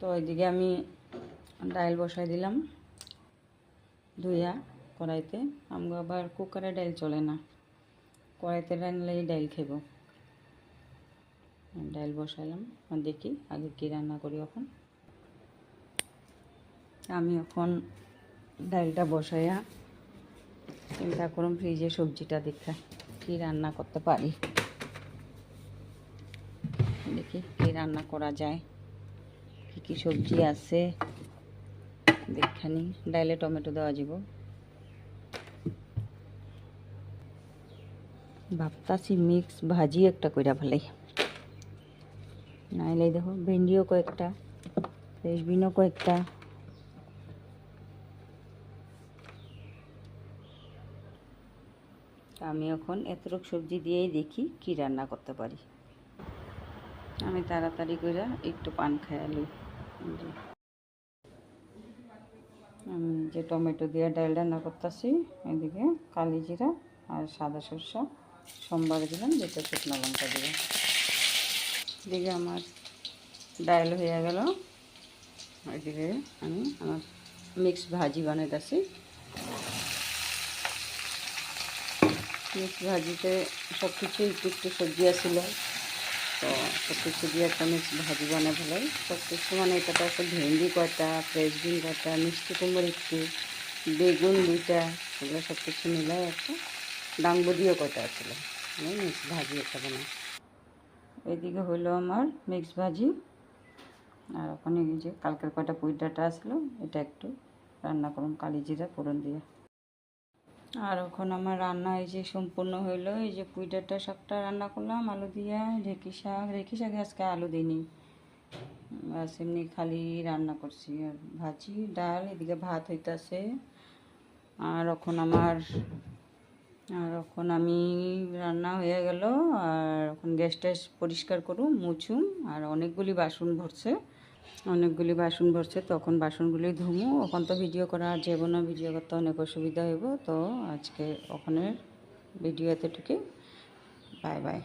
তো ওইদিকে আমি ডাইল বসাই দিলাম ধুইয়া কড়াইতে। আমগো আবার কুকারে ডাইল চলে না, কড়াইতে রান্নলেই ডাইল খাইব। ডাইল বসাইলাম, দেখি আগে কি রান্না করি। এখন আমি এখন ডাইলটা বসাইয়া চিন্তা করুন ফ্রিজে সবজিটা দেখা কি রান্না করতে পারি। দেখি কি রান্না করা যায়, কি কি সবজি আছে দেখানি। ডাইলে টমেটো দেওয়া যাব, ভাবতাছি মিক্স ভাজি একটা কইরা ফেলাই। নাইলে দেখো ভেন্ডিও কয়েকটা, ফ্রেশবিনও কয়েকটা। আমি এখন এতটুকু সবজি দিয়েই দেখি কি রান্না করতে পারি। আমি তাড়াতাড়ি করে একটু পান খাইয়ালি। আমি যে টমেটো দিয়ে ডাল রান্না করতেছি, এদিকে কালি জিরা আর সাদা সরষা সোমবারে দিলাম, যেটা শুকনো লঙ্কা দিলাম। এদিকে আমার ডাল হয়ে গেল। এদিকে আমি আমার মিক্স ভাজি বানাইতেছি। মিক্স ভাজিতে সব কিছু একটু একটু সবজি আসছিল, তো সব কিছু দিয়ে একটা মিক্স ভাজি বানাই ফেলাই। সব কিছু মানে এটাতে একটা ভেন্ডি কয়টা, ফ্রেশবিন কয়টা, মিষ্টি কুমড়ো একটু, বেগুন দুইটা, এগুলো সব কিছু মিলাই একটা ডাংবডিও কয়টা আছিল, আমি মিক্স ভাজি একটা বানাই। এদিকে হইলো আমার মিক্স ভাজি। আর ওখানে এই যে কালকের কয়টা পুঁই ডাঁটা আসলো, এটা একটু রান্না করুন কালি জিরা ফোড়ন দিয়ে। আর এখন আমার রান্না এই যে সম্পূর্ণ হইলো। এই যে পুঁই ডাঁটা শাকটা রান্না করলাম আলু দিয়ে। ঢেঁকি শাকে আজকে আলু দিইনি, বাস এমনি খালি রান্না করছি। আর ভাজি ডাল, এদিকে ভাত হইতাছে। আর এখন আমি রান্না হয়ে গেল। আর এখন গ্যাস ট্যাস পরিষ্কার করুম, মুছুম। আর অনেকগুলি বাসন ভরছে, তখন বাসনগুলি ধুমু। এখন তো ভিডিও করা যাব না, ভিডিও করতে অনেক অসুবিধা হইব। তো আজকে ওখানের ভিডিও এতটুকু, বাই বাই।